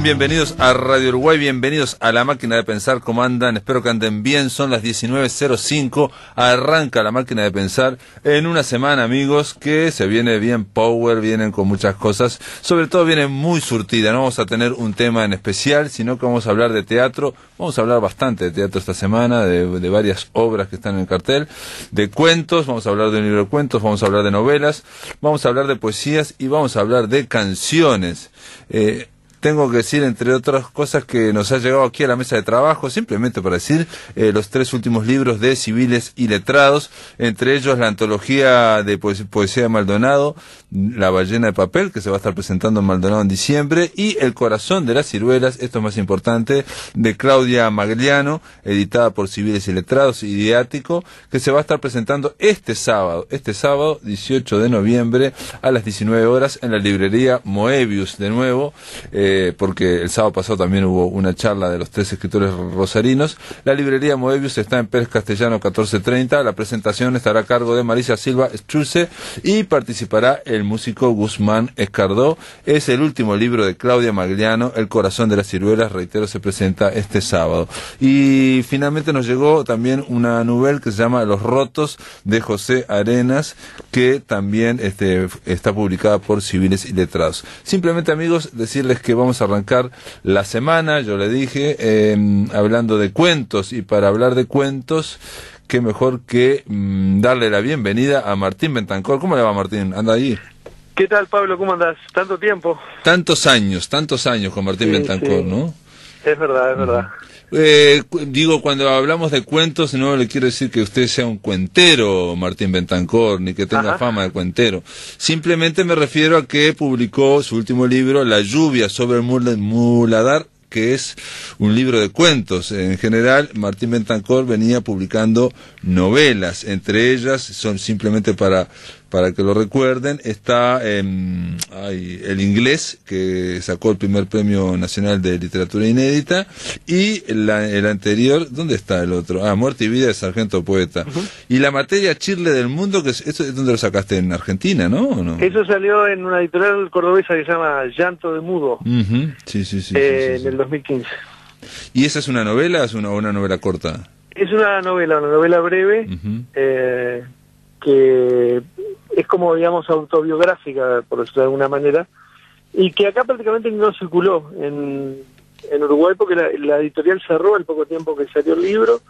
Bienvenidos a Radio Uruguay, bienvenidos a La Máquina de Pensar. ¿Cómo andan? Espero que anden bien. Son las 19:05. Arranca La Máquina de Pensar en una semana, amigos, que se viene bien power, vienen con muchas cosas. Sobre todo viene muy surtida. No vamos a tener un tema en especial, sino que vamos a hablar de teatro. Vamos a hablar bastante de teatro esta semana, de varias obras que están en el cartel, de cuentos, vamos a hablar de un libro de cuentos, vamos a hablar de novelas, vamos a hablar de poesías y vamos a hablar de canciones. Tengo que decir, entre otras cosas, que nos ha llegado aquí a la mesa de trabajo, simplemente para decir, los 3 últimos libros de Civiles y Letrados, entre ellos la antología de poesía de Maldonado, La ballena de papel, que se va a estar presentando en Maldonado en diciembre, y El corazón de las ciruelas, esto es más importante, de Claudia Magliano, editada por Civiles y Letrados, Ideático, que se va a estar presentando este sábado, 18 de noviembre, a las 19 horas, en la librería Moebius, de nuevo, porque el sábado pasado también hubo una charla de los 3 escritores rosarinos. La librería Moebius está en Pérez Castellano 1430. La presentación estará a cargo de Marisa Silva Struce y participará el músico Guzmán Escardó. Es el último libro de Claudia Magliano, El corazón de las ciruelas, reitero, se presenta este sábado. Y finalmente nos llegó también una novela que se llama Los rotos, de José Arenas, que también está publicada por Civiles y Letrados. Simplemente, amigos, decirles que vamos a arrancar la semana, yo le dije, hablando de cuentos, y para hablar de cuentos, qué mejor que darle la bienvenida a Martín Bentancor. ¿Cómo le va, Martín? ¿Anda ahí? ¿Qué tal, Pablo? ¿Cómo andás? ¿Tanto tiempo? Tantos años con Martín Bentancor, sí. ¿No? Es verdad, es verdad. Digo, cuando hablamos de cuentos, no le quiero decir que usted sea un cuentero, Martín Bentancor, ni que tenga fama de cuentero. Simplemente me refiero a que publicó su último libro, La lluvia sobre el muladar, que es un libro de cuentos. En general, Martín Bentancor venía publicando novelas, entre ellas, son simplemente para que lo recuerden, está El inglés, que sacó el primer premio nacional de literatura inédita, y el anterior, ¿dónde está el otro? Muerte y vida de Sargento Poeta. Y La materia chirle del mundo, que ¿esto es donde lo sacaste? En Argentina, ¿no? ¿O no? Eso salió en una editorial cordobesa que se llama Llanto de Mudo. Sí, en el 2015. ¿Y esa es una novela o una novela corta? Es una novela breve, que es como, digamos, autobiográfica, por decirlo de alguna manera, y que acá prácticamente no circuló en Uruguay, porque la editorial cerró al poco tiempo que salió el libro,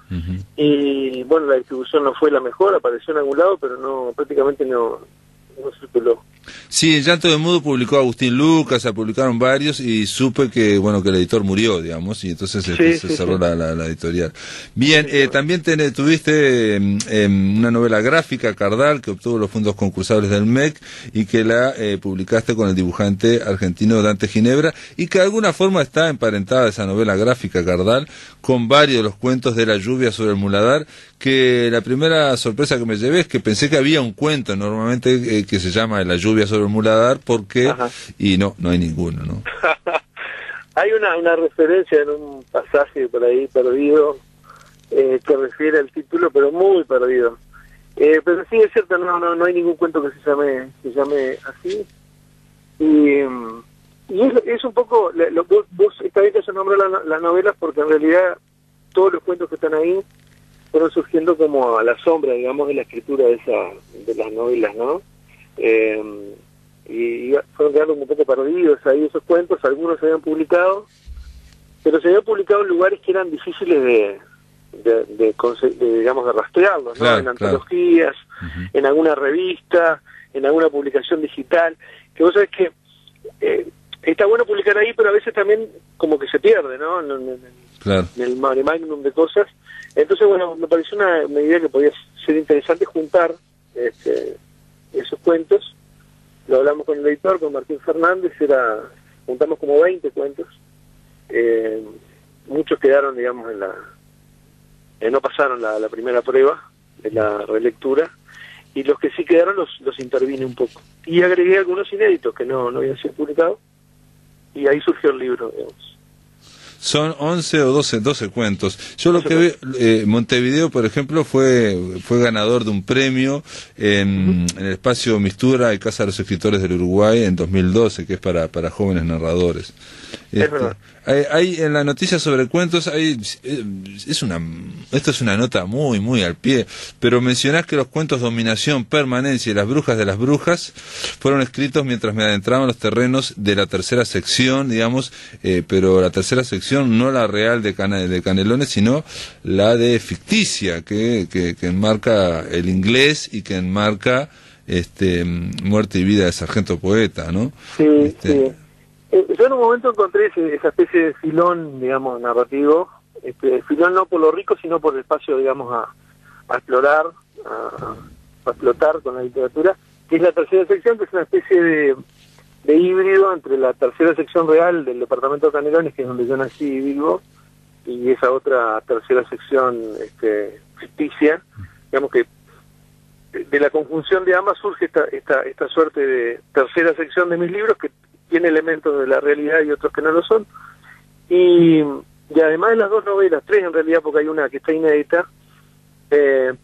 y bueno, la distribución no fue la mejor, apareció en algún lado, pero prácticamente no circuló. Sí, el Llanto de Mudo publicó Agustín Lucas, se publicaron varios, y supe que el editor murió, digamos, y entonces se cerró la editorial. Bien, también tuviste una novela gráfica, Cardal, que obtuvo los fondos concursables del MEC, y que la publicaste con el dibujante argentino Dante Ginebra, y que de alguna forma está emparentada esa novela gráfica, Cardal, con varios de los cuentos de La lluvia sobre el muladar, que la primera sorpresa que me llevé es que pensé que había un cuento normalmente que se llama La lluvia sobre el muladar, porque y no hay ninguno, ¿no? Hay una referencia en un pasaje por ahí perdido, que refiere al título, pero muy perdido. Pero sí, es cierto, no hay ningún cuento que se llame así. Y es un poco, vos esta vez te nombró las novelas, porque en realidad todos los cuentos que están ahí fueron surgiendo como a la sombra, digamos, de la escritura de las novelas, ¿no? Y fueron quedando un poco perdidos ahí esos cuentos. Algunos se habían publicado, pero se habían publicado en lugares que eran difíciles digamos, de rastrearlos, ¿no? En antologías, en alguna revista, en alguna publicación digital, que vos sabés que está bueno publicar ahí, pero a veces también como que se pierde, ¿no? En el mare magnum de cosas. Entonces, bueno, me pareció una idea que podía ser interesante juntar esos cuentos. Lo hablamos con el editor, con Martín Fernández, juntamos como 20 cuentos. Muchos quedaron, digamos, no pasaron la primera prueba de la relectura, y los que sí quedaron los intervine un poco. Y agregué algunos inéditos que no habían sido publicados, y ahí surgió el libro, digamos. Son 11 o 12 cuentos. Yo lo que veo, Montevideo, por ejemplo, fue ganador de un premio en el espacio Mistura y Casa de los Escritores del Uruguay en 2012, que es para jóvenes narradores. Es verdad. Hay en la noticia sobre cuentos, esto es una nota muy, muy al pie, pero mencionás que los cuentos Dominación, Permanencia y Las Brujas de las Brujas fueron escritos mientras me adentraba en los terrenos de la tercera sección, digamos, pero la tercera sección no la real de Canelones, sino la de ficticia, que enmarca el inglés y que enmarca Muerte y Vida de Sargento Poeta, ¿no? Sí, sí. Yo en un momento encontré esa especie de filón, digamos, narrativo, filón no por lo rico, sino por el espacio, digamos, a explorar, a explotar con la literatura, que es la tercera sección, que es una especie de híbrido entre la tercera sección real del departamento de Canelones, que es donde yo nací y vivo, y esa otra tercera sección ficticia, digamos que de la conjunción de ambas surge esta suerte de tercera sección de mis libros que tiene elementos de la realidad y otros que no lo son, y además de las dos novelas, tres en realidad, porque hay una que está inédita,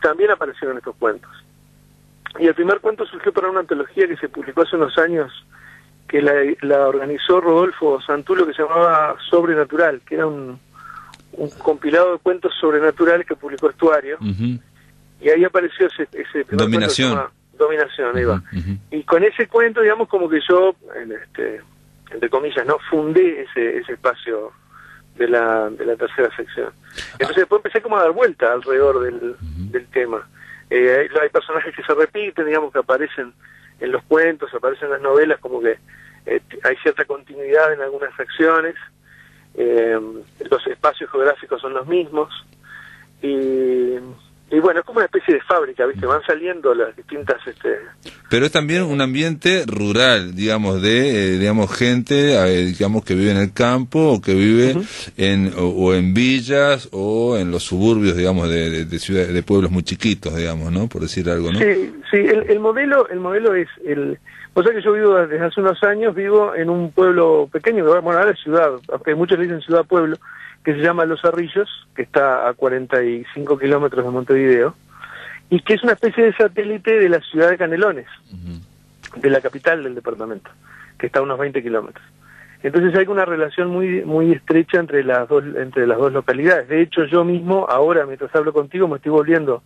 también aparecieron estos cuentos. Y el primer cuento surgió para una antología que se publicó hace unos años, que la organizó Rodolfo Santulo, que se llamaba Sobrenatural, que era un compilado de cuentos sobrenaturales que publicó Estuario. Y ahí apareció ese primer Dominación. Cuento, Dominación, ahí va. Y con ese cuento, digamos, como que yo, entre comillas, no fundé ese espacio de la tercera sección. Entonces después empecé como a dar vuelta alrededor del tema. Hay personajes que se repiten, digamos, que aparecen en los cuentos, aparecen en las novelas, como que hay cierta continuidad en algunas secciones, los espacios geográficos son los mismos, y bueno, es como una especie de fábrica, ¿viste? Van saliendo las distintas... Pero es también un ambiente rural, digamos, digamos, gente, digamos, que vive en el campo, o que vive o en villas, o en los suburbios, digamos, de ciudades, de pueblos muy chiquitos, digamos, ¿no? Por decir algo, ¿no? Sí, el modelo es o sea que yo vivo desde hace unos años, vivo en un pueblo pequeño, bueno, ahora es ciudad, aunque muchos le dicen ciudad-pueblo, que se llama Los Cerrillos, que está a 45 kilómetros de Montevideo, y que es una especie de satélite de la ciudad de Canelones, de la capital del departamento, que está a unos 20 kilómetros. Entonces hay una relación muy muy estrecha entre las dos localidades. De hecho, yo mismo, ahora, mientras hablo contigo, me estoy volviendo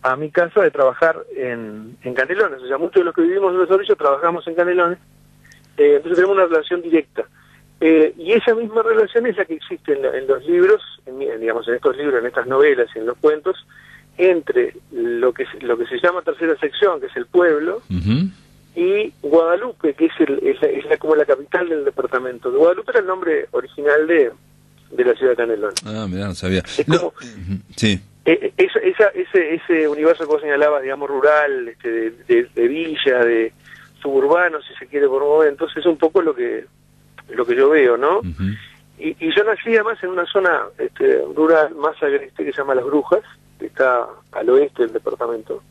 a mi casa de trabajar en Canelones. O sea, muchos de los que vivimos en Los Cerrillos trabajamos en Canelones, entonces tenemos una relación directa. Y esa misma relación es la que existe en los libros, digamos, en estos libros, en estas novelas y en los cuentos, entre lo que se llama tercera sección, que es el pueblo, y Guadalupe, que es como la capital del departamento. Guadalupe era el nombre original de la ciudad de Canelones. Ah, mirá, no sabía. Es como, sí. Ese universo que vos señalabas, digamos, rural, de villa, de suburbano, si se quiere por momentos, es un poco lo que yo veo, ¿no? Y yo nací además en una zona rural más agreste que se llama Las Brujas, que está al oeste del departamento.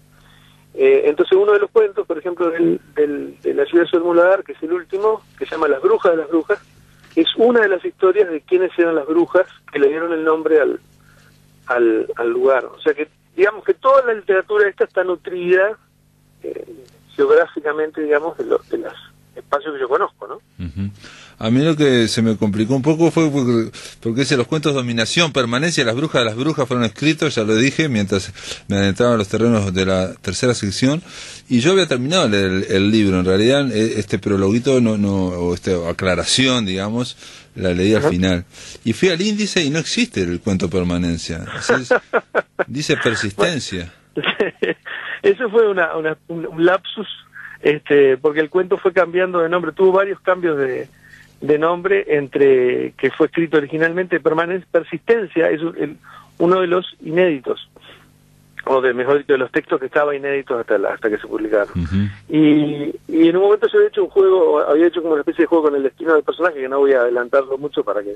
Entonces uno de los cuentos, por ejemplo, de la ciudad de Solmuladar, que es el último, que se llama Las Brujas de las Brujas, es una de las historias de quiénes eran las brujas que le dieron el nombre al lugar. O sea que, digamos que toda la literatura esta está nutrida geográficamente, digamos, de los espacios que yo conozco, ¿no? A mí lo que se me complicó un poco fue porque los cuentos Dominación, Permanencia, Las Brujas de las Brujas fueron escritos, ya lo dije, mientras me adentraba en los terrenos de la tercera sección, y yo había terminado el libro. En realidad, este prologuito, o esta aclaración, digamos, la leí al final. Y fui al índice y no existe el cuento Permanencia. Entonces, dice Persistencia. Eso fue un lapsus, porque el cuento fue cambiando de nombre, tuvo varios cambios de nombre entre que fue escrito originalmente. Persistencia es uno de los inéditos, o mejor dicho, de los textos que estaba inéditos hasta que se publicaron. Y en un momento yo había hecho como una especie de juego con el destino del personaje, que no voy a adelantarlo mucho para que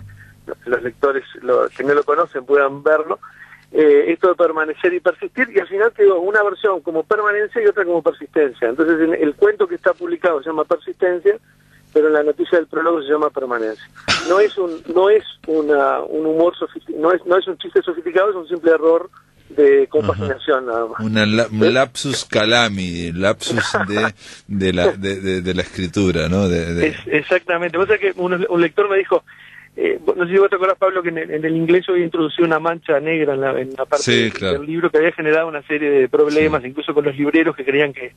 los lectores que no lo conocen puedan verlo. Esto de permanecer y persistir, y al final quedó una versión como permanencia y otra como persistencia. Entonces el cuento que está publicado se llama Persistencia, pero en la noticia del prólogo se llama Permanencia. No es un humor no es un chiste sofisticado, es un simple error con fascinación nada más. Un lapsus calami, lapsus de la escritura, ¿no? Exactamente. Vos sabés que un lector me dijo, no sé si vos te acordás, Pablo, que en el inglés yo había introducido una mancha negra en la parte del libro que había generado una serie de problemas, incluso con los libreros que creían que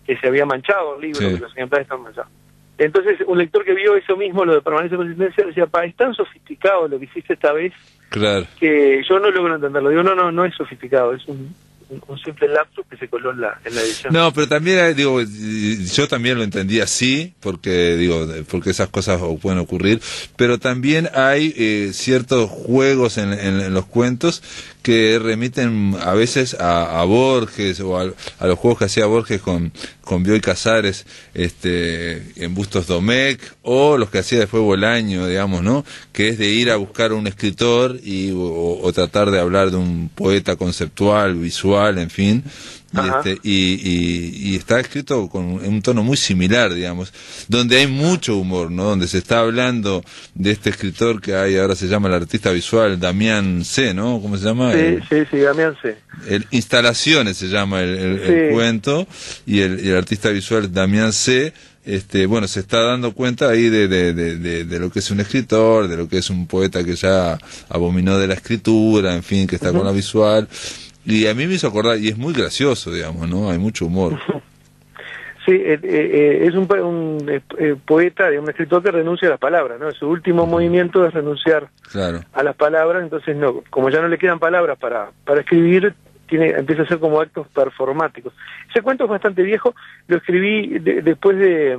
se había manchado el libro, que los ejemplares estaban manchados. Entonces, un lector que vio eso mismo, lo de permanencia consistencia, decía, es tan sofisticado lo que hiciste esta vez, que yo no logro entenderlo. Digo, no es sofisticado, es un simple lapsus que se coló en la edición. No, pero también, digo, yo también lo entendí así, porque esas cosas pueden ocurrir, pero también hay ciertos juegos en los cuentos que remiten a veces a Borges, o a los juegos que hacía Borges con Bioy Casares, en Bustos Domecq, o los que hacía después Bolaño, digamos, ¿no? Que es de ir a buscar a un escritor o tratar de hablar de un poeta conceptual, visual, en fin. Y está escrito con un tono muy similar, digamos, donde hay mucho humor, ¿no? Donde se está hablando de este escritor que ahora se llama el artista visual Damián C, ¿no? ¿Cómo se llama? Sí, Damián C. Instalaciones se llama el cuento, y el artista visual Damián C. Bueno, se está dando cuenta ahí de lo que es un escritor, de lo que es un poeta que ya abominó de la escritura, en fin, que está con la visual. Y a mí me hizo acordar, y es muy gracioso, digamos, ¿no? Hay mucho humor. Sí, es un poeta, un escritor que renuncia a las palabras, ¿no? Su último movimiento es renunciar a las palabras, entonces como ya no le quedan palabras para escribir, empieza a ser como actos performáticos. Ese cuento es bastante viejo, lo escribí después de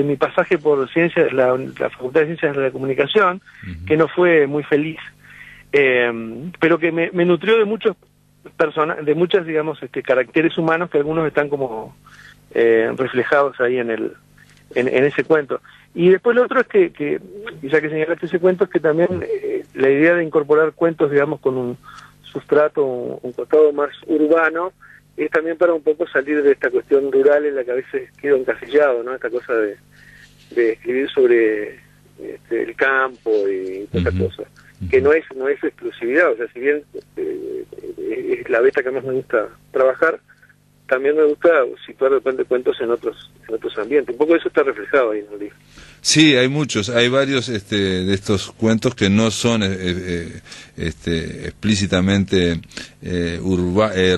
mi pasaje por la Facultad de Ciencias de la Comunicación, que no fue muy feliz, pero que me nutrió de muchos muchas, digamos, caracteres humanos que algunos están como reflejados ahí en ese cuento. Y después lo otro es que ya que señalaste ese cuento, es que también la idea de incorporar cuentos, digamos, con un sustrato, un costado más urbano, es también para un poco salir de esta cuestión rural en la que a veces quedo encasillado, ¿no? Esta cosa de escribir sobre el campo y todas esas cosas, que no es exclusividad, o sea, si bien es la beta que más me gusta trabajar, también me gusta situar de repente cuentos en otros ambientes. Un poco eso está reflejado ahí en el libro. Sí, hay varios de estos cuentos que no son explícitamente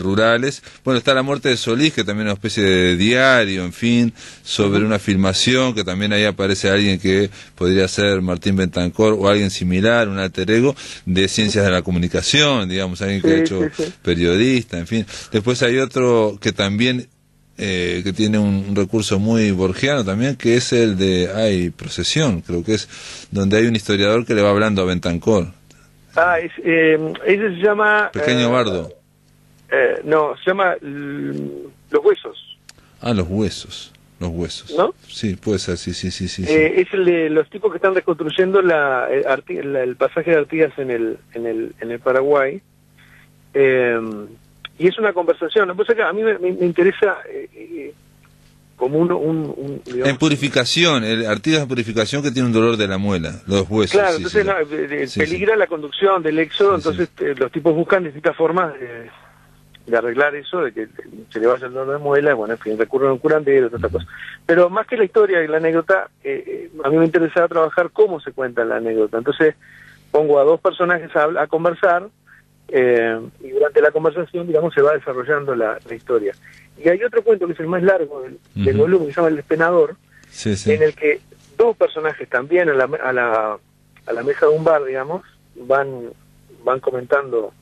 rurales. Bueno, está La muerte de Solís, que también es una especie de diario, en fin, sobre una filmación, que también ahí aparece alguien que podría ser Martín Bentancor o alguien similar, un alter ego de ciencias de la comunicación, digamos, alguien que ha hecho periodista, en fin. Después hay otro que también que tiene un recurso muy borgiano también, que es el de Procesión, creo que es donde hay un historiador que le va hablando a Bentancor. Ese se llama Pequeño Bardo. No, se llama Los Huesos. Los Huesos, ¿no? Sí, puede ser, sí. Es el de los tipos que están reconstruyendo el pasaje de Artigas en el Paraguay. Y es una conversación. Lo que pasa es que a mí me interesa como digamos, en purificación, Artigas en purificación, que tiene un dolor de la muela, los huesos. Claro, entonces peligra la conducción del éxodo, entonces los tipos buscan distintas formas de arreglar eso, de que se le vaya el dolor de muela, bueno, en fin, recurren a un curandero, todas estas cosas. Pero más que la historia y la anécdota, a mí me interesaba trabajar cómo se cuenta la anécdota. Entonces pongo a dos personajes a conversar, y durante la conversación, digamos, se va desarrollando la historia. Y hay otro cuento que es el más largo del volumen, que se llama El Despenador, en el que dos personajes también a la mesa de un bar, digamos, van comentando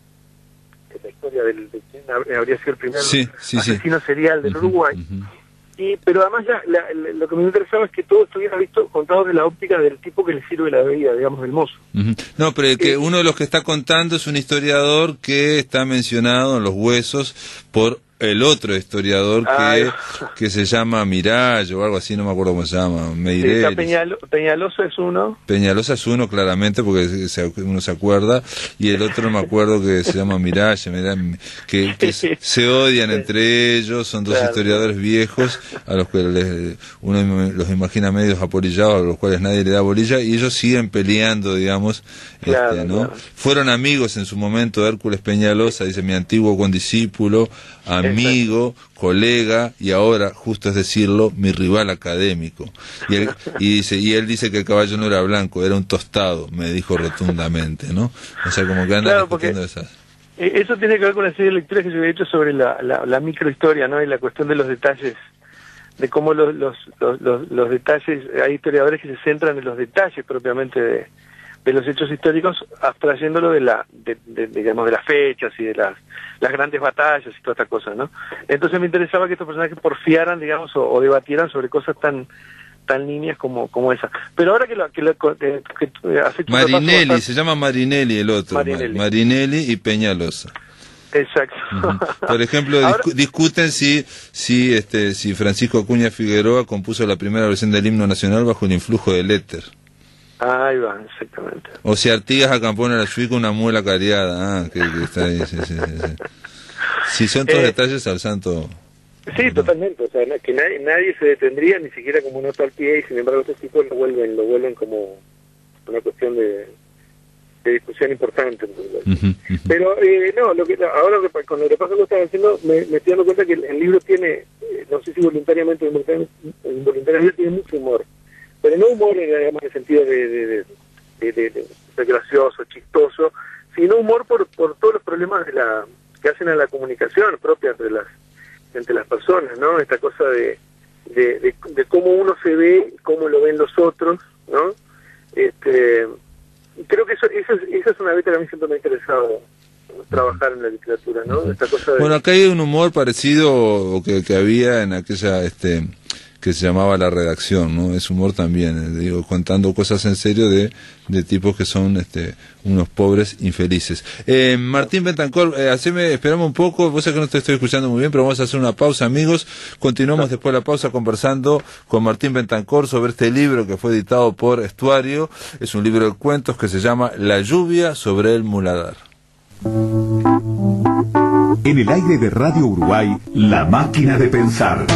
la historia de quién habría sido el primer asesino serial del Uruguay. Pero además lo que me interesaba es que todo estuviera contado de la óptica del tipo que le sirve la bebida, digamos, del mozo. No, pero que uno de los que está contando es un historiador que está mencionado en Los Huesos por el otro historiador que se llama Miralles o algo así, no me acuerdo cómo se llama, Meireles. Peñalosa es uno. Peñalosa es uno, claramente, porque uno se acuerda, y el otro no me acuerdo, que se llama Miralles, que se odian entre ellos, son dos historiadores viejos, a los que uno los imagina medios apolillados, a los cuales nadie le da bolilla, y ellos siguen peleando, digamos, ¿no? Fueron amigos en su momento, Hércules Peñalosa, dice, mi antiguo condiscípulo, amigo, colega, y ahora, justo es decirlo, mi rival académico. Y él dice que el caballo no era blanco, era un tostado, me dijo rotundamente, ¿no? O sea, como que anda discutiendo esas. Eso tiene que ver con la serie de lecturas que yo he hecho sobre la microhistoria, ¿no? Y la cuestión de los detalles, de cómo los detalles, hay historiadores que se centran en los detalles propiamente de los hechos históricos, abstrayéndolo digamos, de las fechas y de las grandes batallas y toda esta cosa, ¿no? Entonces me interesaba que estos personajes porfiaran, digamos, o debatieran sobre cosas tan niñas como esa. Pero ahora que has hecho Marinelli, bastante... se llama Marinelli el otro, Marinelli y Peñalosa. Exacto. Por ejemplo, ahora, discuten si Francisco Acuña Figueroa compuso la primera versión del himno nacional bajo el influjo del éter. Ahí va, exactamente. O si Artigas acampó en la Chuica una muela cariada. Que está ahí, sí. Sí, son todos detalles al santo. Sí, totalmente. O sea, que nadie se detendría, ni siquiera como nota al pie, y sin embargo estos tipos lo vuelven como una cuestión de discusión importante. Pero ahora con lo que pasa que estaba haciendo, me estoy dando cuenta que el libro tiene, no sé si voluntariamente o involuntariamente, tiene mucho humor. Pero no humor, digamos, en el sentido de gracioso, chistoso, sino humor por todos los problemas que hacen a la comunicación propia entre las personas, ¿no? Esta cosa de cómo uno se ve, cómo lo ven los otros, ¿no? Creo que esa es una beta que a mí siempre me ha interesado, trabajar en la literatura, ¿no? Esta cosa Bueno, acá hay un humor parecido que había en aquella que se llamaba La Redacción, ¿no? Es humor también, digo, contando cosas en serio de tipos que son unos pobres infelices. Martín Bentancor, esperamos un poco, vos sabés que no te estoy escuchando muy bien, pero vamos a hacer una pausa, amigos. Continuamos después de la pausa conversando con Martín Bentancor sobre este libro que fue editado por Estuario. Es un libro de cuentos que se llama La lluvia sobre el muladar. En el aire de Radio Uruguay, La Máquina de Pensar.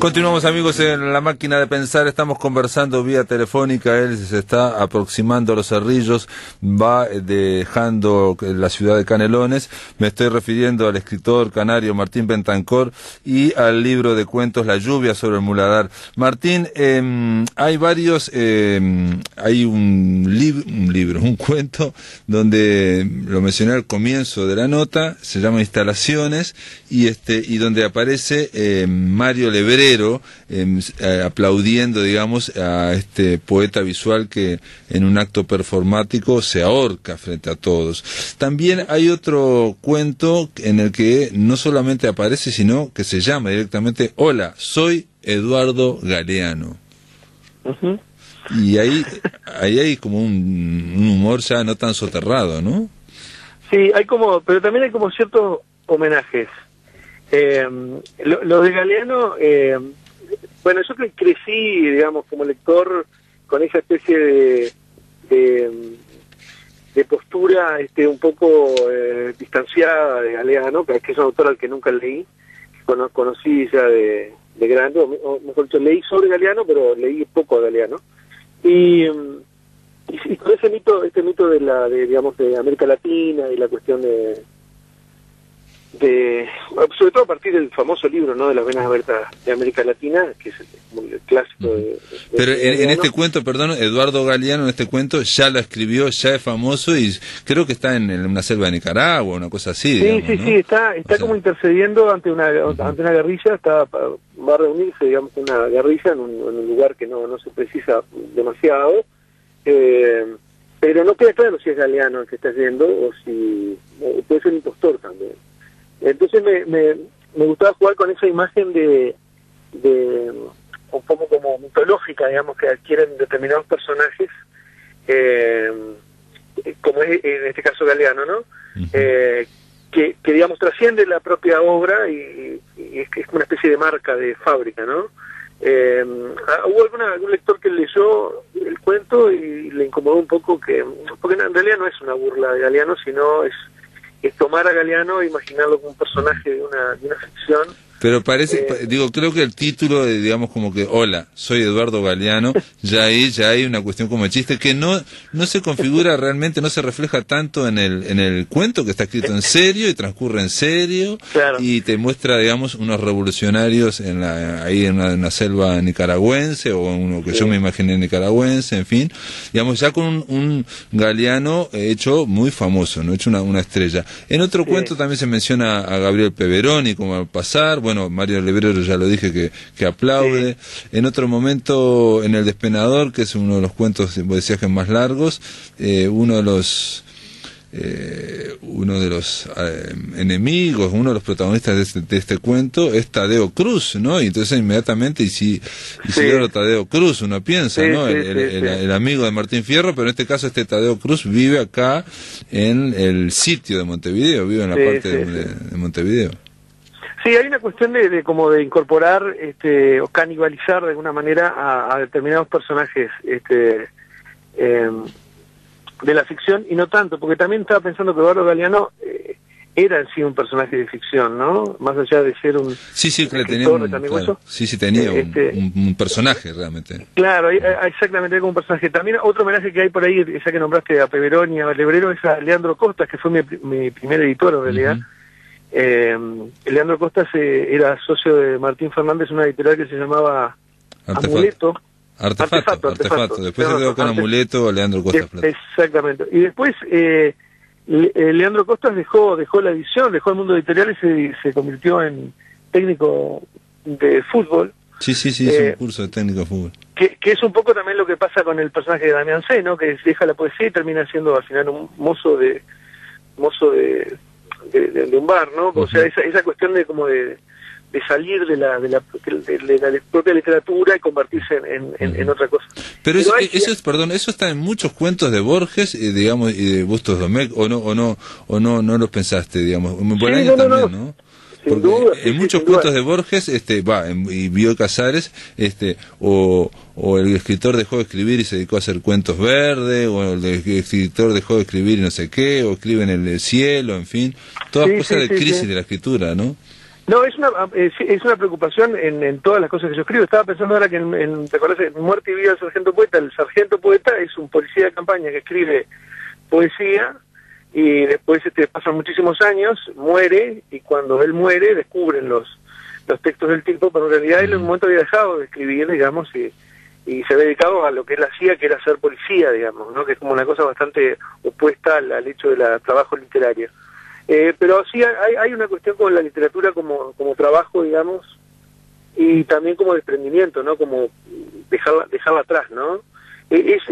Continuamos, amigos, en La Máquina de Pensar. Estamos conversando vía telefónica. Él se está aproximando a Los Cerrillos, va dejando la ciudad de Canelones. Me estoy refiriendo al escritor canario Martín Bentancor y al libro de cuentos La lluvia sobre el muladar. Martín, hay varios, hay un cuento donde lo mencioné al comienzo de la nota, se llama Instalaciones, y donde aparece Mario Lebrero, aplaudiendo, digamos, a este poeta visual que en un acto performático se ahorca frente a todos. También hay otro cuento en el que no solamente aparece, sino que se llama directamente Hola, soy Eduardo Galeano. Uh-huh. Y ahí hay como un humor ya no tan soterrado, ¿no? Sí, pero también hay como ciertos homenajes. Lo de Galeano, bueno, yo crecí, digamos, como lector con esa especie de postura un poco distanciada de Galeano, que es un autor al que nunca leí, conocí ya de grande, o mejor dicho, leí sobre Galeano, pero leí poco a Galeano. Y con ese mito, digamos, de América Latina y la cuestión sobre todo a partir del famoso libro, ¿no?, de las venas abiertas de América Latina, que es el clásico pero en este cuento, perdón, Eduardo Galeano en este cuento ya lo escribió, ya es famoso y creo que está en una selva de Nicaragua, una cosa así, digamos, sí, ¿no? Sí, está como intercediendo ante una guerrilla, va a reunirse, digamos, una guerrilla en un lugar que no se precisa demasiado, pero no queda claro si es Galeano el que está yendo o puede ser un impostor también. Entonces me gustaba jugar con esa imagen de un poco como mitológica, digamos, que adquieren determinados personajes como es en este caso Galeano, ¿no? Que digamos trasciende la propia obra y es una especie de marca de fábrica, ¿no? Hubo algún lector que leyó el cuento y le incomodó un poco porque en realidad no es una burla de Galeano, sino es tomar a Galeano e imaginarlo como un personaje de una ficción. Pero parece, creo que el título, digamos como que, hola, soy Eduardo Galeano, ya hay una cuestión como de chiste que no se configura realmente, no se refleja tanto en el cuento, que está escrito en serio y transcurre en serio, claro. Y te muestra, digamos, unos revolucionarios ahí en una selva nicaragüense, o uno que yo me imaginé nicaragüense, en fin, digamos, ya con un Galeano hecho muy famoso, no hecho una estrella. En otro cuento también se menciona a Gabriel Peveroni como al pasar. Bueno, Mario Lebrero ya lo dije que aplaude. En otro momento, en El Despenador, que es uno de los cuentos, vos decías que más largos, uno de los enemigos, uno de los protagonistas de este cuento es Tadeo Cruz, ¿no? Y entonces inmediatamente Isidoro Tadeo Cruz, uno piensa, ¿no? El amigo de Martín Fierro, pero en este caso Tadeo Cruz vive acá en el sitio de Montevideo, vive en la parte de Montevideo. Sí, hay una cuestión de como de incorporar o canibalizar de alguna manera a determinados personajes de la ficción, y no tanto, porque también estaba pensando que Eduardo Galeano era en sí un personaje de ficción, ¿no? Más allá de ser un que tenía un personaje realmente. Claro, exactamente, como un personaje. También otro homenaje que hay por ahí, ya que nombraste a Peveroni y a Lebrero, es a Leandro Costas, que fue mi primer editor en realidad. Leandro Costas era socio de Martín Fernández, una editorial que se llamaba Amuleto. Artefacto. Después se quedó con Amuleto, Leandro Costas. Exactamente. Y después Leandro Costas dejó la edición, dejó el mundo editorial y se convirtió en técnico de fútbol. Sí, hizo un curso de técnico de fútbol. Que es un poco también lo que pasa con el personaje de Damián C, ¿no? Que deja la poesía y termina siendo al final un mozo de un bar, ¿no? O sea, esa cuestión de como de salir de la propia literatura y convertirse en otra cosa. Pero eso está en muchos cuentos de Borges, digamos, y de Bustos Domecq, o no lo pensaste, digamos. Bolaño también, ¿no? Porque duda, en muchos cuentos de Borges, y Bioy Casares, o el escritor dejó de escribir y se dedicó a hacer cuentos verdes, o el escritor dejó de escribir y no sé qué, o escribe en el cielo, en fin, todas cosas de crisis de la escritura, ¿no? No, es una preocupación en todas las cosas que yo escribo. Estaba pensando ahora que ¿te acuerdas? En Muerte y Vida del Sargento Poeta. El Sargento Poeta es un policía de campaña que escribe poesía y después pasan muchísimos años, muere, y cuando él muere descubren los textos del tipo, pero en realidad él en un momento había dejado de escribir, digamos, y se había dedicado a lo que él hacía, que era ser policía, digamos, ¿no? Que es como una cosa bastante opuesta al hecho del trabajo literario. Pero sí hay una cuestión con la literatura como trabajo, digamos, y también como desprendimiento, ¿no? Como dejarla atrás, ¿no? Es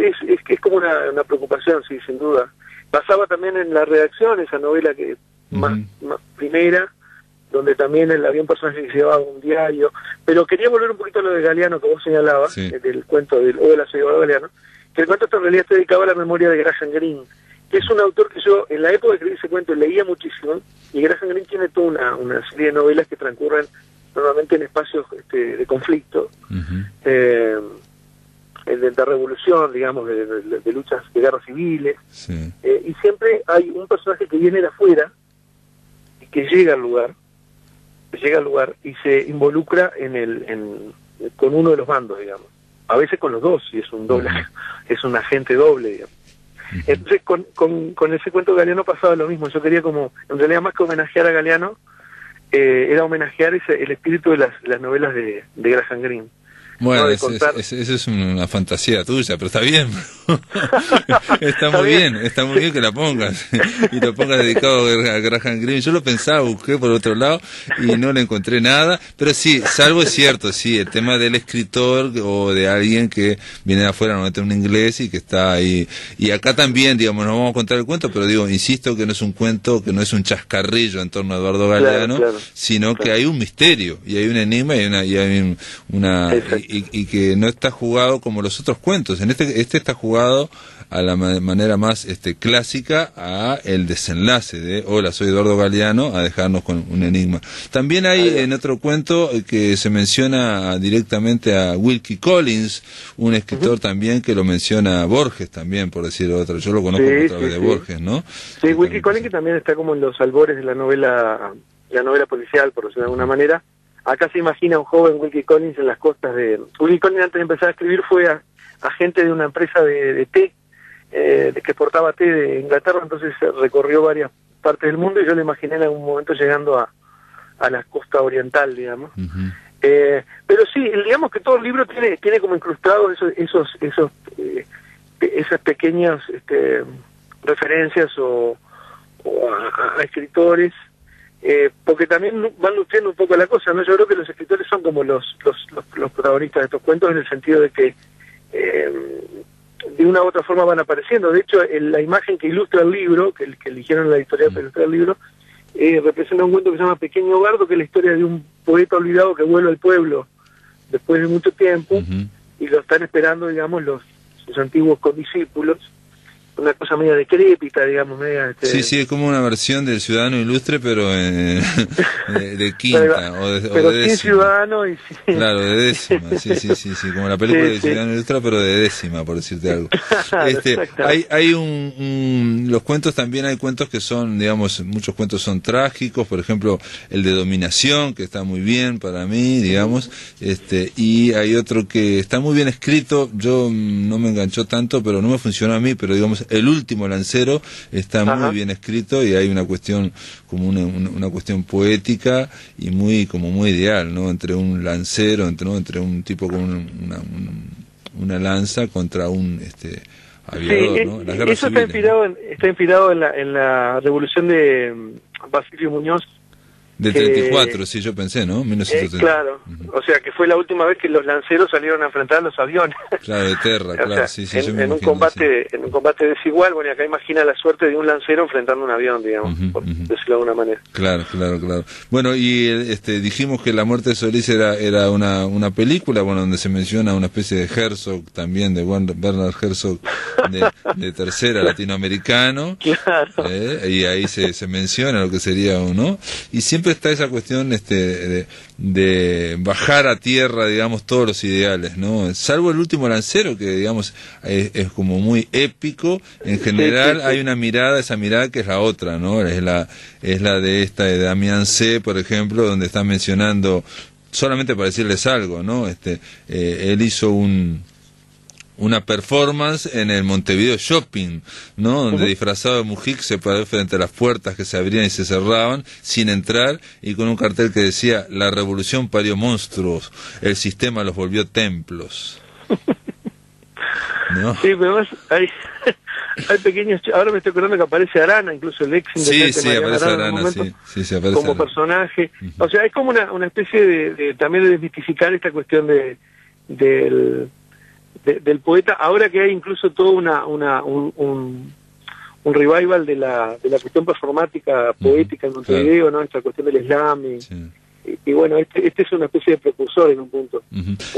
como una preocupación, sí, sin duda. Pasaba también en la redacción esa novela que más primera, donde también había un personaje que se llevaba un diario. Pero quería volver un poquito a lo de Galeano que vos señalabas, del cuento de la ciudad de Galeano, que el cuento en realidad está dedicado a la memoria de Graham Greene, que es un autor que yo en la época de escribir ese cuento leía muchísimo, y Graham Greene tiene toda una serie de novelas que transcurren normalmente en espacios de conflicto, de revolución, digamos, de luchas, de guerras civiles, y siempre hay un personaje que viene de afuera y que llega al lugar y se involucra con uno de los bandos, digamos, a veces con los dos, y es un doble, es un agente doble, digamos. Entonces con ese cuento de Galeano pasaba lo mismo. Yo quería como, en realidad más que homenajear a Galeano, era homenajear el espíritu de las novelas de Graham Greene. Bueno, ¿no? Esa es una fantasía tuya, pero está bien. Está muy bien que la pongas. Y lo pongas dedicado a Graham Greene. Yo lo pensaba, busqué por otro lado y no le encontré nada. Pero sí, salvo es cierto, sí, el tema del escritor o de alguien que viene de afuera, normalmente un inglés, y que está ahí. Y acá también, digamos, no vamos a contar el cuento, pero insisto que no es un cuento, que no es un chascarrillo en torno a Eduardo Galeano, sino que hay un misterio, y hay un enigma, y hay una y que no está jugado como los otros cuentos. En este está jugado a la manera más clásica a el desenlace de hola, soy Eduardo Galeano, a dejarnos con un enigma. También hay en otro cuento que se menciona directamente a Wilkie Collins, un escritor también que lo menciona a Borges también, por decirlo otro. Yo lo conozco a través de Borges, ¿no? Sí, Wilkie Collins, que también está como en los albores de la novela policial, por decirlo de alguna manera. Acá se imagina un joven Wilkie Collins en las costas de... Wilkie Collins, antes de empezar a escribir, fue agente de una empresa de té, que exportaba té de Inglaterra, entonces recorrió varias partes del mundo y yo lo imaginé en algún momento llegando a la costa oriental, digamos. Pero sí, digamos que todo el libro tiene como incrustados esas pequeñas referencias o a escritores, porque también van nutriendo un poco la cosa, ¿no? Yo creo que los escritores son como los protagonistas de estos cuentos, en el sentido de que de una u otra forma van apareciendo. De hecho, la imagen que ilustra el libro, que eligieron la editorial para ilustrar el libro, representa un cuento que se llama Pequeño Bardo, que es la historia de un poeta olvidado que vuelve al pueblo después de mucho tiempo, y lo están esperando, digamos, sus antiguos condiscípulos. Una cosa media decrépita, digamos, media... Sí, es como una versión del Ciudadano Ilustre, pero de quinta, pero o de sin décima. Ciudadano y sin... Claro, de décima, sí, como la película del Ciudadano Ilustre, pero de décima, por decirte algo. Hay los cuentos también, hay cuentos que son, digamos, muchos cuentos son trágicos, por ejemplo, el de Dominación, que está muy bien para mí, digamos, y hay otro que está muy bien escrito, yo no me enganchó tanto, pero no me funcionó a mí, pero digamos, El último lancero está muy bien escrito y hay una cuestión como una cuestión poética y muy ideal, ¿no? Entre un lancero, entre un tipo con una lanza contra un aviador, ¿no? Las guerras eso civiles, está inspirado en la revolución de Basilio Muñoz. Del 34, sí, yo pensé, ¿no? 1930. Claro, o sea, que fue la última vez que los lanceros salieron a enfrentar a los aviones. Claro, de terra, claro, sí, en un combate desigual, bueno, y acá imagina la suerte de un lancero enfrentando un avión, digamos, por decirlo de alguna manera. Claro. Bueno, y dijimos que La muerte de Solís era una película, bueno, donde se menciona una especie de Herzog también, de Bernard Herzog, de tercera, latinoamericano. Claro. Y ahí se menciona lo que sería, ¿no? Y siempre está esa cuestión de bajar a tierra, digamos, todos los ideales, ¿no? Salvo El último lancero, que, digamos, es como muy épico. En general hay una mirada, esa mirada que es la otra, ¿no? Es la de Damián C., por ejemplo, donde está mencionando, solamente para decirles algo, ¿no? Él hizo una performance en el Montevideo Shopping, ¿no? Donde disfrazado de Mujic se paró frente a las puertas que se abrían y se cerraban sin entrar, y con un cartel que decía: la revolución parió monstruos, el sistema los volvió templos. ¿No? Sí, pero además hay pequeños... Ahora me estoy acordando que aparece Arana, incluso el ex intendente. Sí, aparece Arana, sí, aparece como Arana. Personaje. O sea, es como una especie de también de desmitificar esta cuestión del poeta, ahora que hay incluso todo un revival de la cuestión performática poética en Montevideo, ¿no? Esta cuestión del slam y bueno, este es una especie de precursor en un punto.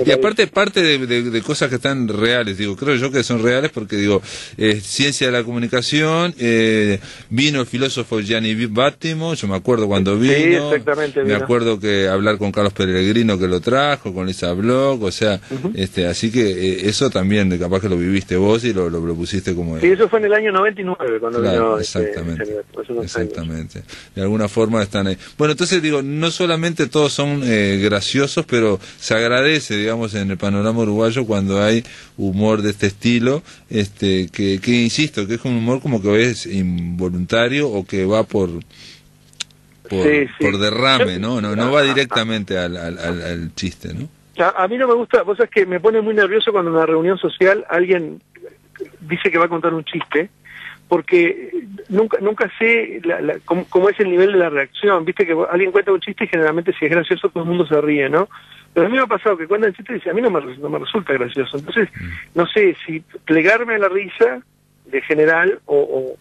Y aparte parte de cosas que están reales, digo, creo yo que son reales porque, digo, ciencia de la comunicación, vino el filósofo Gianni Battimo, yo me acuerdo cuando vino, sí, exactamente, me acuerdo que hablar con Carlos Peregrino, que lo trajo, con Lisa Bloch, o sea, así que eso también, capaz que lo viviste vos y lo pusiste como... Sí, eso fue en el año 99 cuando vino... Exactamente. De alguna forma están ahí. Bueno, entonces digo, no solamente todos son graciosos, pero se agradece, digamos, en el panorama uruguayo cuando hay humor de este estilo, que insisto, que es un humor como que es involuntario o que va por derrame, ¿no? No va directamente al chiste, ¿no? A mí no me gusta, vos sabés que me pone muy nervioso cuando en una reunión social alguien dice que va a contar un chiste, porque nunca sé cómo es el nivel de la reacción. Viste que alguien cuenta un chiste y generalmente si es gracioso todo el mundo se ríe, ¿no? Pero a mí me ha pasado que cuentan chistes y dice, a mí no me resulta gracioso. Entonces, no sé si plegarme a la risa de general o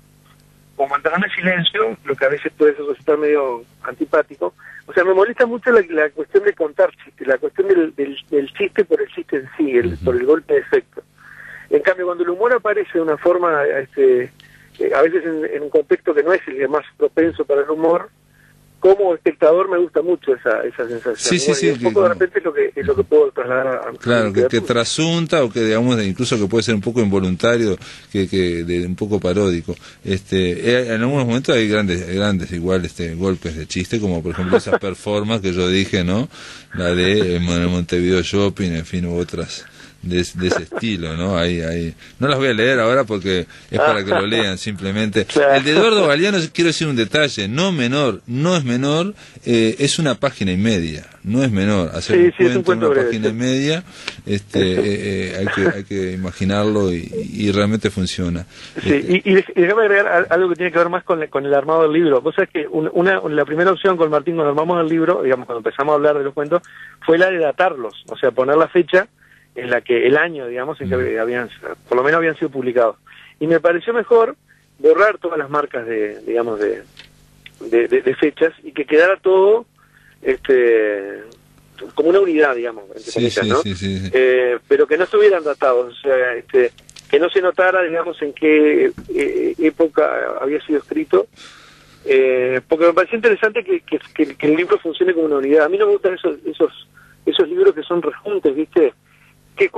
o mantenerme en silencio, lo que a veces puede resultar medio antipático. O sea, me molesta mucho la cuestión de contar chistes, la cuestión del chiste por el chiste en sí, por el golpe de efecto. En cambio, cuando el humor aparece de una forma, a veces en un contexto que no es el más propenso para el humor, como espectador me gusta mucho esa sensación. Sí, un poco de repente es lo que puedo trasladar a claro, que trasunta, o que digamos incluso que puede ser un poco involuntario, que un poco paródico. En algunos momentos hay grandes igual golpes de chiste, como por ejemplo esa performance que yo dije, ¿no? La de Montevideo Shopping, en fin, u otras de ese estilo, ¿no? Ahí. No las voy a leer ahora porque es para que lo lean simplemente. Claro. El de Eduardo Galeano, quiero decir un detalle, no es menor, es una página y media, no es menor, hacer un cuento una página y media, hay que imaginarlo y realmente funciona. Sí, y déjame agregar algo que tiene que ver más con el armado del libro. Vos sabés que la primera opción con Martín cuando armamos el libro, digamos, cuando empezamos a hablar de los cuentos, fue la de datarlos, o sea, poner la fecha en la que el año, digamos, en que por lo menos habían sido publicados. Y me pareció mejor borrar todas las marcas de fechas y que quedara todo como una unidad, digamos, entre comillas, ¿no? Sí. Pero que no estuvieran datados, o sea, que no se notara, digamos, en qué época había sido escrito, porque me pareció interesante que el libro funcione como una unidad. A mí no me gustan esos libros que son rejuntes, ¿viste? Que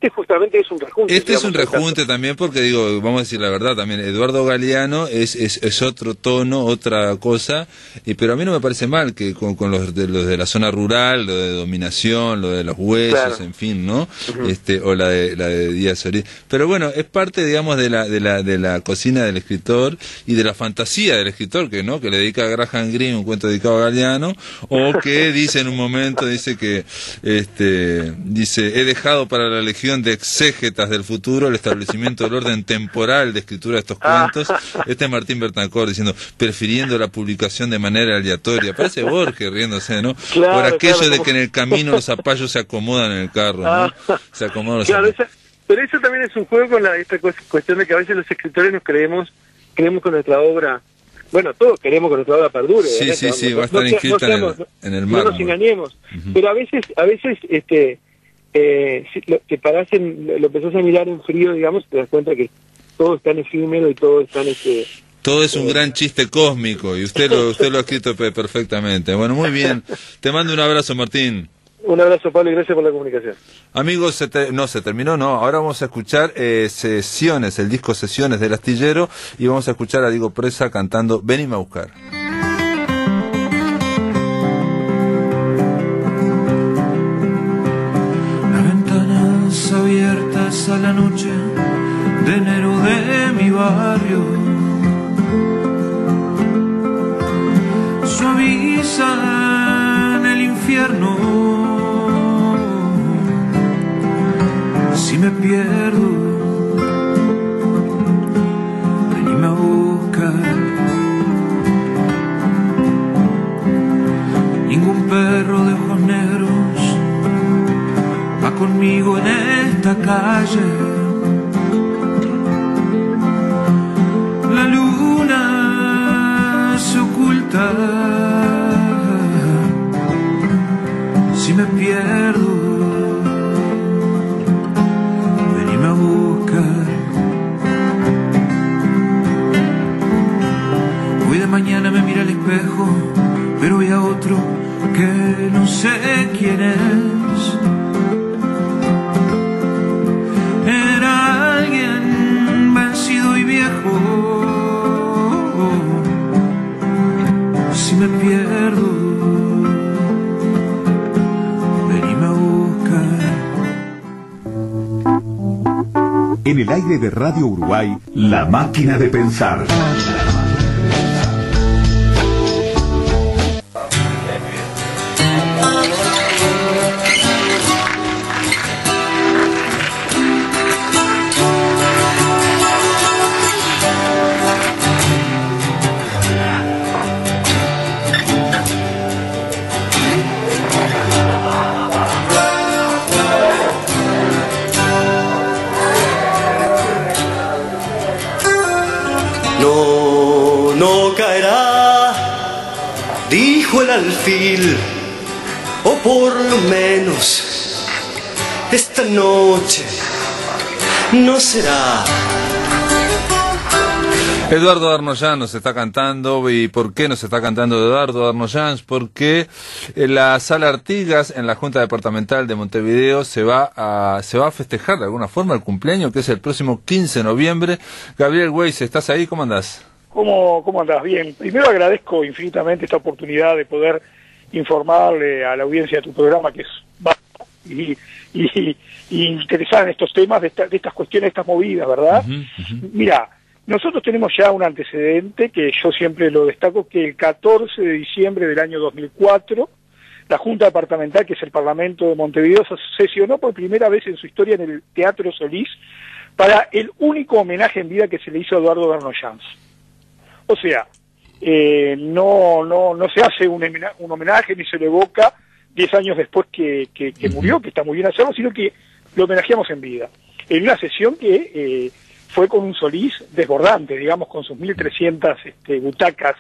justamente es un rejunte. Es un rejunte también porque, digo, vamos a decir la verdad también, Eduardo Galeano es otro tono, otra cosa, pero a mí no me parece mal que con los de la zona rural, lo de dominación, lo de los huesos, claro, en fin, ¿no? O la de Díaz Solís. Pero bueno, es parte, digamos, de la cocina del escritor y de la fantasía del escritor, que le dedica a Graham Greene un cuento dedicado a Galeano, o que dice en un momento, dice que dice, he dejado para la legión de exégetas del futuro el establecimiento del orden temporal de escritura de estos cuentos. Martín Bernatcor diciendo, prefiriendo la publicación de manera aleatoria. Parece Borges riéndose, ¿no? Claro, por aquello claro, de que en el camino los zapallos se acomodan en el carro, ¿no? Se acomodan los zapallos. Pero eso también es un juego con esta cuestión de que a veces los escritores nos creemos con nuestra obra. Bueno, todos queremos que nuestra obra perdure. Sí, va a estar inscrita en el mar. No nos engañemos. Pero a veces que parás lo empezás a mirar en frío, digamos, te das cuenta que todo es tan efímero y todo es tan todo es un gran chiste cósmico y usted lo ha escrito perfectamente. Bueno, muy bien. Te mando un abrazo, Martín. Un abrazo, Pablo, y gracias por la comunicación. Amigos, se terminó, no. Ahora vamos a escuchar Sesiones, el disco Sesiones del Astillero, y vamos a escuchar a Diego Presa cantando Venime a buscar. Abiertas a la noche de enero de mi barrio, suavizan el infierno. Si me pierdo, venime a buscar. Ningún perro de ojos negros va conmigo en esta calle. La luna se oculta. Si me pierdo, venime a buscar. Hoy de mañana me mira al espejo, pero vi a otro que no sé quién es. Era alguien vencido y viejo. Si me pierdo, venime a buscar. En el aire de Radio Uruguay, La Máquina de Pensar. No dijo el alfil, o por lo menos esta noche no será. Eduardo Darnoyan nos está cantando. ¿Y por qué nos está cantando Eduardo Darnoyan? Porque la Sala Artigas, en la Junta Departamental de Montevideo, se va a festejar de alguna forma el cumpleaños, que es el próximo 15 de noviembre. Gabriel Weiss, ¿estás ahí? ¿Cómo andás? ¿Cómo andás? Bien. Primero agradezco infinitamente esta oportunidad de poder informarle a la audiencia de tu programa, que es y interesada en estos temas, de estas cuestiones, de estas movidas, ¿verdad? Mira, nosotros tenemos ya un antecedente que yo siempre lo destaco, que el 14 de diciembre del año 2004, la Junta Departamental, que es el Parlamento de Montevideo, se sesionó por primera vez en su historia en el Teatro Solís para el único homenaje en vida que se le hizo a Eduardo Darnoyan. O sea, no se hace un homenaje ni se le evoca 10 años después que murió, que está muy bien hacerlo, sino que lo homenajeamos en vida. En una sesión que fue con un Solís desbordante, digamos, con sus 1.300 butacas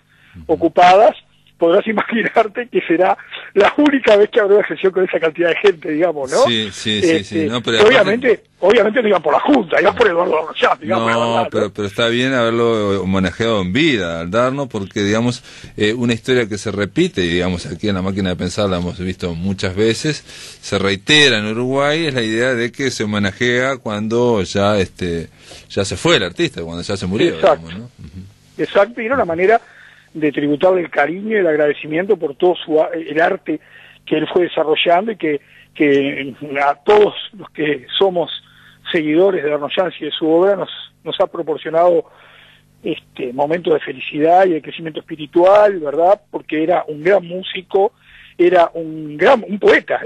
ocupadas. Podrás imaginarte que será la única vez que habrá una sesión con esa cantidad de gente, digamos, ¿no? Sí. No, pero obviamente no iban por la Junta, iban por Eduardo Darnoyan, digamos. No, pero está bien haberlo homenajeado en vida al Darno, porque, digamos, una historia que se repite, y, digamos, aquí en La Máquina de Pensar la hemos visto muchas veces, se reitera en Uruguay, es la idea de que se homenajea cuando ya se fue el artista, cuando ya se murió. Exacto, digamos, ¿no? Exacto, y era una manera de tributarle el cariño y el agradecimiento por todo el arte que él fue desarrollando, y que a todos los que somos seguidores de Darnoyan y de su obra nos ha proporcionado momentos de felicidad y de crecimiento espiritual, ¿verdad? Porque era un gran músico, era un poeta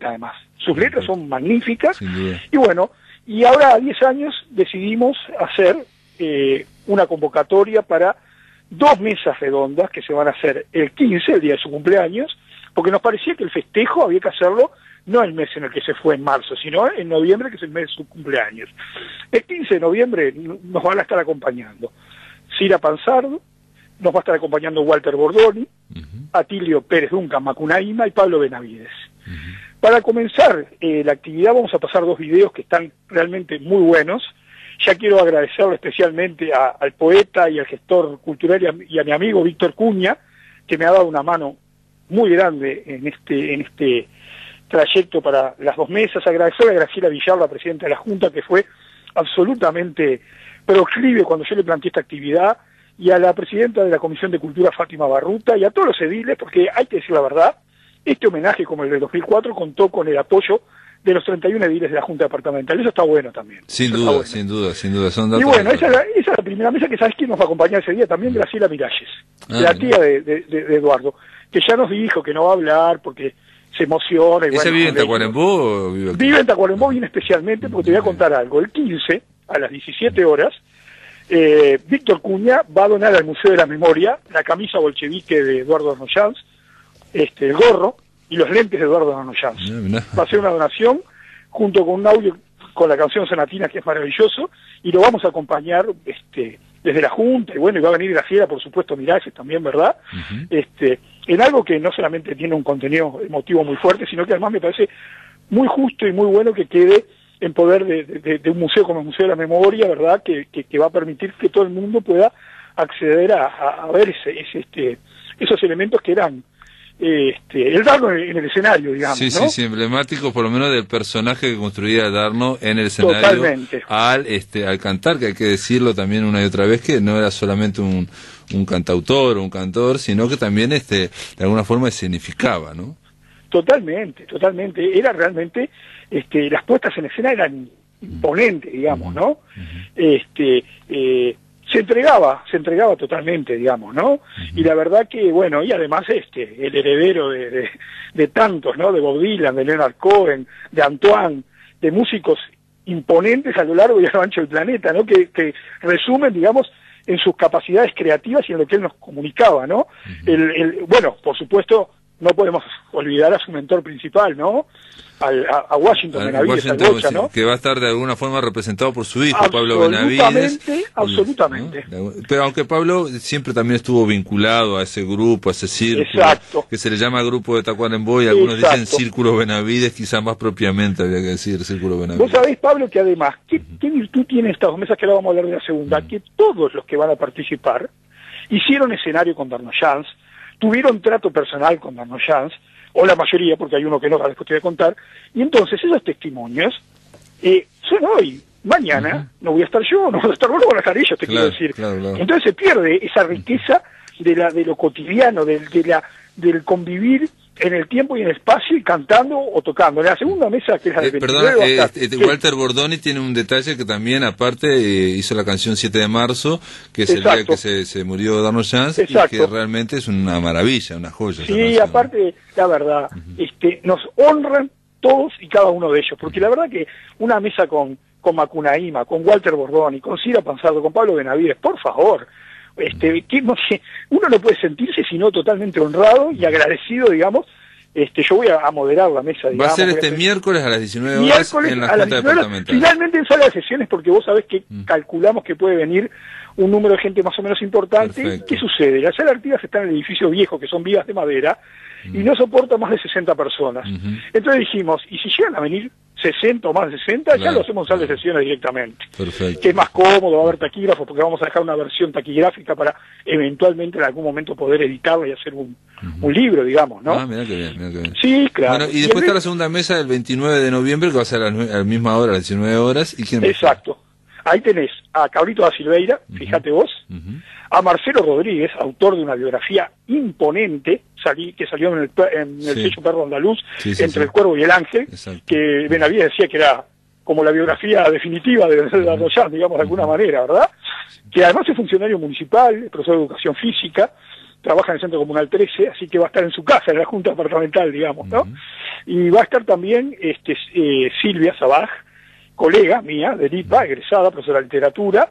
además. Sus letras son magníficas. Y bueno, y ahora a 10 años decidimos hacer una convocatoria para 2 mesas redondas que se van a hacer el 15, el día de su cumpleaños, porque nos parecía que el festejo había que hacerlo no el mes en el que se fue, en marzo, sino en noviembre, que es el mes de su cumpleaños. El 15 de noviembre nos van a estar acompañando Cira Panzardo, nos va a estar acompañando Walter Bordoni, Atilio Pérez Duncan Macunaíma y Pablo Benavides. Para comenzar la actividad vamos a pasar 2 videos que están realmente muy buenos. Ya quiero agradecerle especialmente al poeta y al gestor cultural y a mi amigo Víctor Cuña, que me ha dado una mano muy grande en este trayecto para las 2 mesas. Agradecerle a Graciela Villar, la presidenta de la Junta, que fue absolutamente proclive cuando yo le planteé esta actividad, y a la presidenta de la Comisión de Cultura, Fátima Barruta, y a todos los ediles, porque hay que decir la verdad, este homenaje, como el de 2004, contó con el apoyo de los 31 ediles de la Junta Departamental. Eso está bueno también. Sin duda. Son datos. Y bueno, esa es la primera mesa, que sabes quién nos va a acompañar ese día también, Graciela Miralles, la tía de Eduardo, que ya nos dijo que no va a hablar porque se emociona. ¿Ese vive en Tacuarembó? Vive en Tacuarembó, bien especialmente, porque te voy a contar algo. El 15, a las 17 horas, Víctor Cuña va a donar al Museo de la Memoria la camisa bolchevique de Eduardo Darnoyan, el gorro y los lentes de Eduardo Darnoyan. Va a ser una donación junto con un audio con la canción Sonatina, que es maravilloso, y lo vamos a acompañar desde la Junta, y bueno, y va a venir Graciela, por supuesto, Miralles también, ¿verdad? En algo que no solamente tiene un contenido emotivo muy fuerte, sino que además me parece muy justo y muy bueno que quede en poder de un museo como el Museo de la Memoria, ¿verdad? Que va a permitir que todo el mundo pueda acceder a ver esos elementos que eran el Darno en el escenario, digamos, ¿no? Sí, emblemático por lo menos del personaje que construía Darno en el escenario. Totalmente. Al cantar, que hay que decirlo también una y otra vez, que no era solamente un cantautor o un cantor, sino que también de alguna forma escenificaba, ¿no? Totalmente. Era realmente, las puestas en escena eran imponentes, digamos, ¿no? Se entregaba totalmente, digamos, ¿no? Y la verdad que, bueno, y además el heredero de tantos, ¿no? De Bob Dylan, de Leonard Cohen, de Antoine, de músicos imponentes a lo largo y a lo ancho del planeta, ¿no? Que resumen, digamos, en sus capacidades creativas y en lo que él nos comunicaba, ¿no? Bueno, por supuesto, no podemos olvidar a su mentor principal, ¿no? A Washington Benavides, al Bocha, ¿no? Que va a estar de alguna forma representado por su hijo, Pablo Benavides. Absolutamente. ¿no? Pero aunque Pablo siempre también estuvo vinculado a ese grupo, a ese círculo, exacto, que se le llama Grupo de Tacuarembó, y algunos dicen Círculo Benavides, quizás más propiamente habría que decir Círculo Benavides. Vos sabés, Pablo, que además, ¿qué virtud tienen estas dos mesas, que ahora vamos a hablar de la segunda? Que todos los que van a participar hicieron escenario con Darnoyans, tuvieron trato personal con Darnoyans, o la mayoría, porque hay uno que no, después te voy a contar, y entonces esos testimonios son hoy. Mañana no voy a estar yo, no voy a estar vos, no van a estar ellos, quiero decir. Claro. Entonces se pierde esa riqueza de lo cotidiano, del convivir en el tiempo y en el espacio, y cantando o tocando. En la segunda mesa, que es la del 29, Walter Bordoni tiene un detalle que también, aparte, hizo la canción 7 de marzo, que es el día que se murió Darnoyans, y que realmente es una maravilla, una joya. Sí, aparte, la verdad, nos honran todos y cada uno de ellos, porque la verdad que una mesa con Macunaíma, con Walter Bordoni, con Cira Panzardo, con Pablo Benavides, por favor, que no sé, uno no puede sentirse sino totalmente honrado y agradecido, digamos. Yo voy a moderar la mesa, digamos. Va a ser este miércoles a las 19 horas en la Junta Departamental. Finalmente en sala de sesiones, porque vos sabés que calculamos que puede venir un número de gente más o menos importante. Perfecto. ¿Qué sucede? La sala de Artigas está en el edificio viejo, que son vigas de madera, y no soporta más de 60 personas. Entonces dijimos, y si llegan a venir 60 o más de 60, ya lo hacemos en sala de sesiones directamente. Perfecto. Que es más cómodo, va a haber taquígrafos, porque vamos a dejar una versión taquigráfica para eventualmente en algún momento poder editarla y hacer un libro, digamos, ¿no? Ah, mirá que bien. Sí, claro. Bueno, y después está la segunda mesa del 29 de noviembre, que va a ser a la misma hora, a las 19 horas. ¿Y quién va? Exacto. Ahí tenés a Cabrito da Silveira, fíjate vos, a Marcelo Rodríguez, autor de una biografía imponente, que salió en el sello Perro Andaluz, entre el Cuervo y el Ángel, que Benavides decía que era como la biografía definitiva de Darnoyans, digamos, de alguna manera, ¿verdad? Que además es funcionario municipal, profesor de educación física, trabaja en el Centro Comunal 13, así que va a estar en su casa, en la Junta Departamental, digamos, ¿no? Y va a estar también Silvia Sabaj, colega mía de LIPA, egresada, profesora de literatura,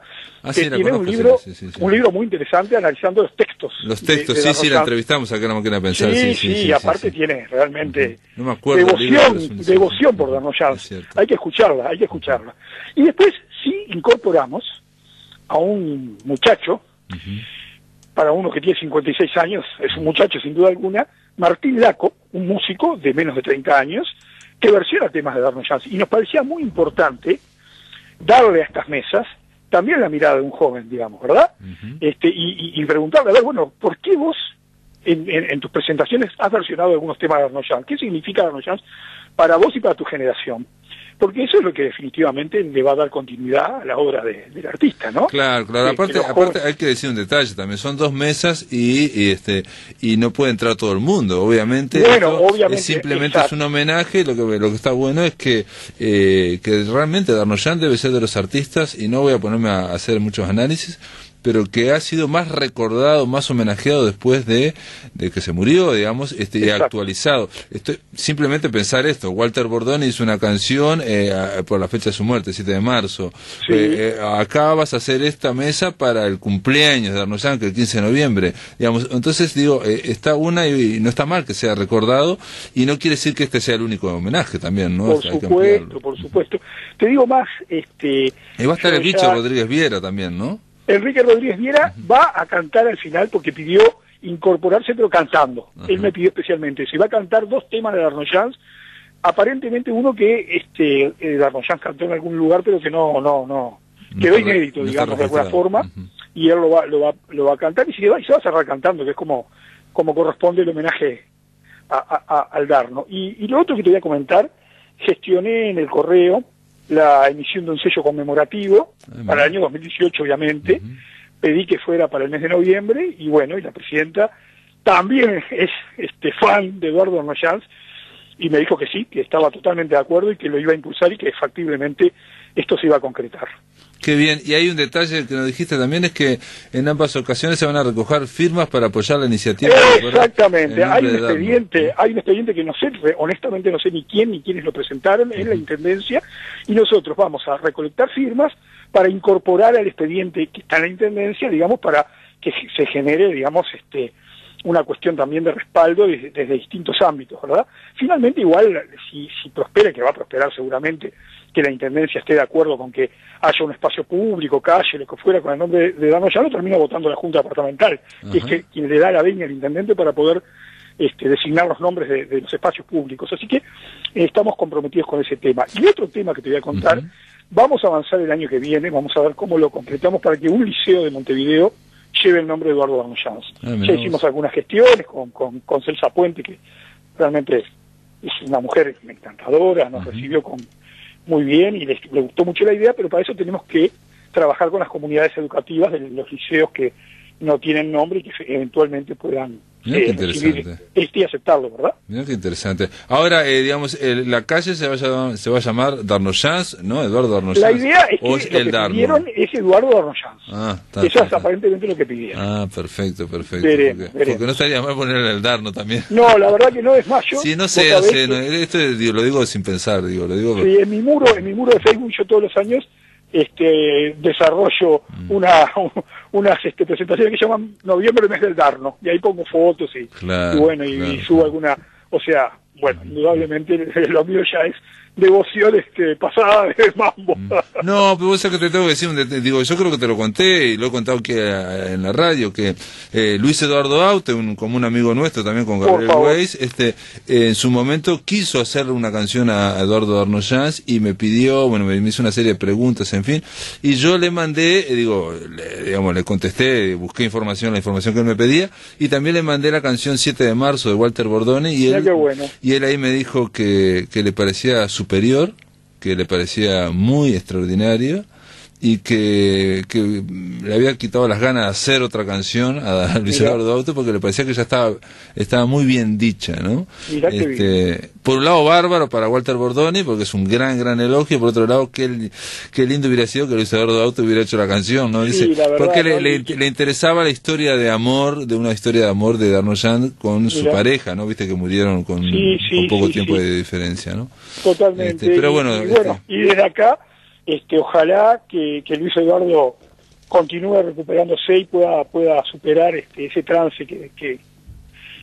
que tiene un libro muy interesante analizando los textos. Los textos, sí, la entrevistamos acá en La Máquina de Pensar. Sí, aparte tiene realmente no me acuerdo, devoción por Darnoyans. Hay que escucharla. Y después sí incorporamos a un muchacho, para uno que tiene 56 años, es un muchacho sin duda alguna, Martín Laco, un músico de menos de 30 años, que versiona temas de Darnoyans, y nos parecía muy importante darle a estas mesas también la mirada de un joven, digamos, ¿verdad? Y preguntarle, a ver, bueno, ¿por qué vos en tus presentaciones has versionado algunos temas de Darnoyans? ¿Qué significa Darnoyans para vos y para tu generación? Porque eso es lo que definitivamente le va a dar continuidad a la obra del artista, ¿no? Claro. Aparte hay que decir un detalle también. Son dos mesas y no puede entrar todo el mundo. Obviamente, obviamente simplemente es un homenaje. Lo que está bueno es que realmente Darnoyans debe ser de los artistas, y no voy a ponerme a hacer muchos análisis, pero que ha sido más recordado, más homenajeado después de que se murió, digamos, y actualizado. Simplemente pensar esto: Walter Bordoni hizo una canción por la fecha de su muerte, 7 de marzo. Acá vas a hacer esta mesa para el cumpleaños de Darnoyans, que es el 15 de noviembre. Digamos, entonces digo, está una y no está mal que sea recordado, y no quiere decir que este sea el único homenaje también, ¿no? Por supuesto. Te digo más, y va a estar el bicho Rodríguez Viera también, ¿no? Enrique Rodríguez Viera va a cantar al final, porque pidió incorporarse, pero cantando. Él me pidió especialmente, si va a cantar 2 temas de Darnoyans, aparentemente uno que Darnoyans cantó en algún lugar, pero que no quedó inédito, digamos, de alguna forma, y él lo va a cantar, y se va a cerrar cantando, que es como corresponde el homenaje al Darno. Y lo otro que te voy a comentar, gestioné en el correo la emisión de un sello conmemorativo para el año 2018, obviamente. Pedí que fuera para el mes de noviembre, y bueno, y la presidenta también es fan de Eduardo Darnoyans, y me dijo que sí, que estaba totalmente de acuerdo y que lo iba a impulsar, y que factiblemente esto se iba a concretar. Qué bien. Y hay un detalle que nos dijiste también, es que en ambas ocasiones se van a recoger firmas para apoyar la iniciativa. Exactamente. Hay un expediente que no sé, honestamente no sé ni quiénes lo presentaron, es la Intendencia, y nosotros vamos a recolectar firmas para incorporar al expediente que está en la Intendencia, digamos, para que se genere, digamos, una cuestión también de respaldo desde distintos ámbitos, ¿verdad? Finalmente, igual, si prospera, que va a prosperar seguramente, que la Intendencia esté de acuerdo con que haya un espacio público, calle, lo que fuera, con el nombre de Darno-Llanos, termina votando la Junta Departamental, que es quien le da la venia al Intendente para poder designar los nombres de los espacios públicos. Así que estamos comprometidos con ese tema. Y otro tema que te voy a contar, vamos a avanzar el año que viene, vamos a ver cómo lo concretamos para que un liceo de Montevideo lleve el nombre de Eduardo Darno-Llanos. Ya hicimos algunas gestiones con Celsa Puente, que realmente es una mujer encantadora, nos recibió muy bien y le gustó mucho la idea, pero para eso tenemos que trabajar con las comunidades educativas de los liceos que no tienen nombre y que eventualmente puedan recibir y aceptarlo, ¿verdad? Mirá qué interesante. Ahora, digamos, la calle se va a llamar Darno-Llanos, ¿no? Eduardo Darno-Llanos. La idea es que lo que pidieron es Eduardo Darno-Llanos. Eso es aparentemente lo que pidieron. Ah, perfecto. Veremos. Porque no estaría mal ponerle el Darno también. No, la verdad que no, es más, yo... Sí, no sé, esto lo digo sin pensar, lo digo... Sí, en mi muro de Facebook yo todos los años desarrollo unas presentaciones que llaman Noviembre, mes del Darno, y ahí pongo fotos y subo alguna, o sea, bueno, indudablemente lo mío ya es devoción pasada de mambo. No, pero vos sabés que te tengo que decir, yo creo que te lo conté y lo he contado aquí en la radio, que Luis Eduardo Aute, como un amigo nuestro también con Gabriel Weiss, en su momento quiso hacerle una canción a Eduardo Darno-Llanos y me pidió, me hizo una serie de preguntas, en fin, y yo le mandé, le contesté, busqué la información que él me pedía, y también le mandé la canción 7 de marzo de Walter Bordone, y él ahí me dijo que le parecía superior, que le parecía muy extraordinario y que le había quitado las ganas de hacer otra canción a Luis Eduardo Aute porque le parecía que ya estaba muy bien dicha, ¿no? Por un lado bárbaro para Walter Bordone porque es un gran elogio, por otro lado qué lindo hubiera sido que Luis Eduardo Aute hubiera hecho la canción, ¿no? Dice, porque le interesaba la historia de amor, de una historia de amor de Darno-Llanos con su pareja, ¿no? Viste que murieron con poco tiempo de diferencia, ¿no? Totalmente. Pero bueno, y desde acá ojalá que Luis Eduardo continúe recuperándose y pueda superar ese trance que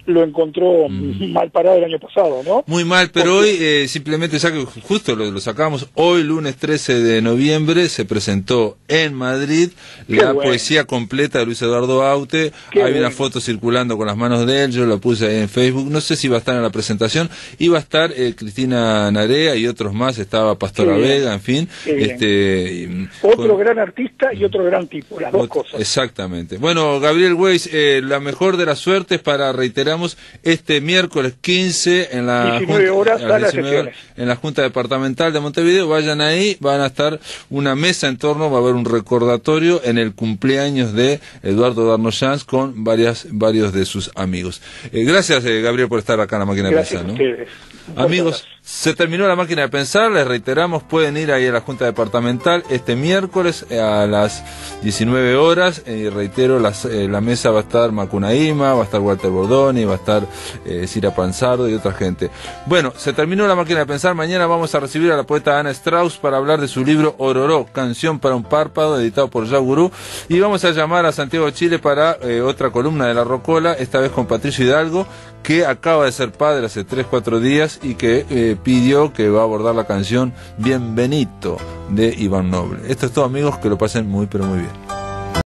lo encontró mal parado el año pasado, ¿no? Muy mal, pero hoy simplemente, ya que justo lo sacamos, hoy lunes 13 de noviembre se presentó en Madrid la poesía completa de Luis Eduardo Aute. Hay una foto circulando con las manos de él, yo la puse ahí en Facebook, no sé si va a estar en la presentación, iba a estar Cristina Narea y otros más, estaba Pastora Vega, en fin. Otro gran artista y otro gran tipo, las dos cosas. Exactamente. Bueno, Gabriel Weiss, la mejor de las suertes para reiterar este miércoles 15 en la 19 horas en la Junta Departamental de Montevideo. Vayan ahí, van a estar una mesa en torno, va a haber un recordatorio en el cumpleaños de Eduardo Darno-Llanos con varios de sus amigos. Gracias, Gabriel, por estar acá en la Máquina de Pensar, ¿no? Amigos, se terminó la Máquina de Pensar, les reiteramos, pueden ir ahí a la Junta Departamental este miércoles a las 19 horas, y reitero, la mesa va a estar Macunaíma, va a estar Walter Bordone, va a estar Cira Panzardo y otra gente. Bueno, se terminó la Máquina de Pensar, mañana vamos a recibir a la poeta Ana Strauss para hablar de su libro Ororó, Canción para un Párpado, editado por Yagurú, y vamos a llamar a Santiago Chile para otra columna de La Rocola, esta vez con Patricio Hidalgo, que acaba de ser padre hace 3-4 días y que pidió que va a abordar la canción Bienvenido de Iván Noble. Esto es todo, amigos, que lo pasen muy pero muy bien.